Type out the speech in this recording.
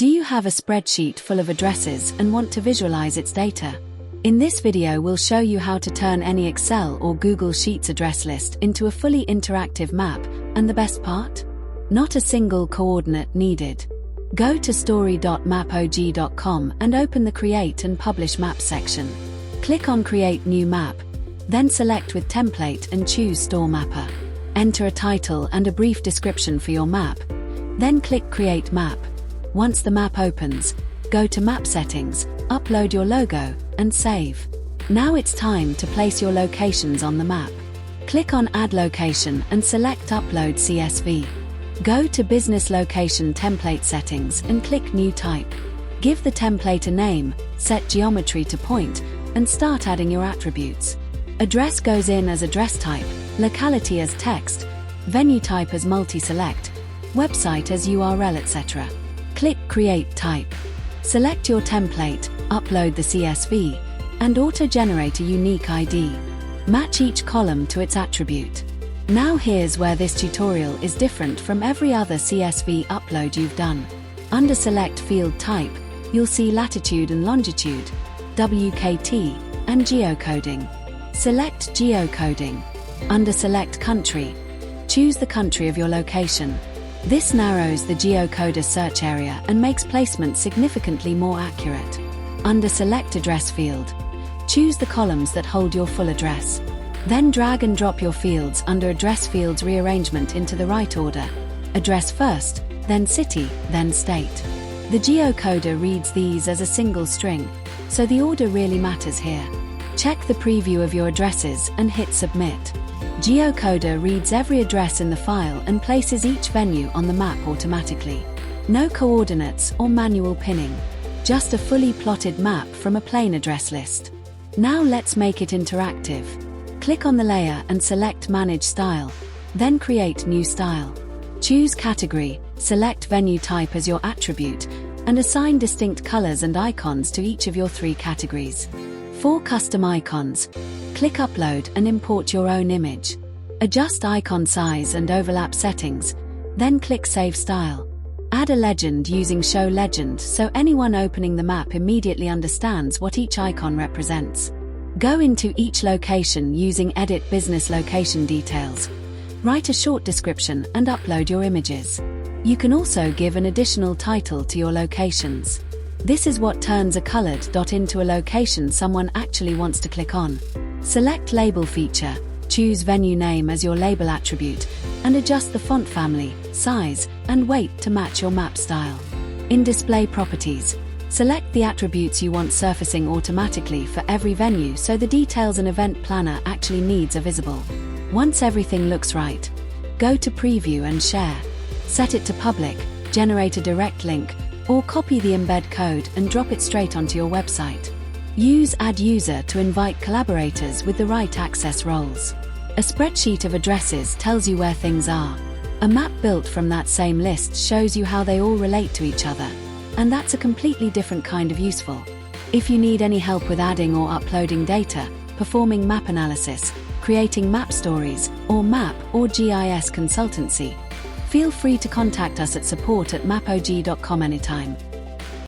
Do you have a spreadsheet full of addresses and want to visualize its data? In this video we'll show you how to turn any Excel or Google Sheets address list into a fully interactive map, and the best part? Not a single coordinate needed. Go to story.mapog.com and open the Create and Publish Map section. Click on Create New Map, then select with Template and choose Store Mapper. Enter a title and a brief description for your map, then click Create Map. Once the map opens, go to Map Settings, upload your logo, and save. Now it's time to place your locations on the map. Click on Add Location and select Upload CSV. Go to Business Location Template Settings and click New Type. Give the template a name, set geometry to point, and start adding your attributes. Address goes in as address type, locality as text, venue type as multi-select, website as URL, etc. Click Create Type. Select your template, upload the CSV, and auto-generate a unique ID. Match each column to its attribute. Now here's where this tutorial is different from every other CSV upload you've done. Under Select Field Type, you'll see Latitude and Longitude, WKT, and Geocoding. Select Geocoding. Under Select Country, choose the country of your location. This narrows the Geocoder search area and makes placement significantly more accurate. Under Select Address Field, choose the columns that hold your full address. Then drag and drop your fields under Address Fields rearrangement into the right order. Address first, then city, then state. The Geocoder reads these as a single string, so the order really matters here. Check the preview of your addresses and hit Submit. Geocoder reads every address in the file and places each venue on the map automatically. No coordinates or manual pinning, just a fully plotted map from a plain address list. Now let's make it interactive. Click on the layer and select Manage Style, then Create New Style. Choose Category, select Venue Type as your attribute, and assign distinct colors and icons to each of your 3 categories. For custom icons, click Upload and import your own image. Adjust icon size and overlap settings, then click Save Style. Add a legend using Show Legend so anyone opening the map immediately understands what each icon represents. Go into each location using Edit Business Location Details. Write a short description and upload your images. You can also give an additional title to your locations. This is what turns a colored dot into a location someone actually wants to click on. Select Label feature, choose venue name as your label attribute, and adjust the font family, size, and weight to match your map style. In Display Properties, select the attributes you want surfacing automatically for every venue so the details an event planner actually needs are visible. Once everything looks right, go to Preview and Share. Set it to Public, generate a direct link, or copy the embed code and drop it straight onto your website. Use Add User to invite collaborators with the right access roles. A spreadsheet of addresses tells you where things are. A map built from that same list shows you how they all relate to each other. And that's a completely different kind of useful. If you need any help with adding or uploading data, performing map analysis, creating map stories, or map or GIS consultancy, feel free to contact us at support@mapog.com anytime.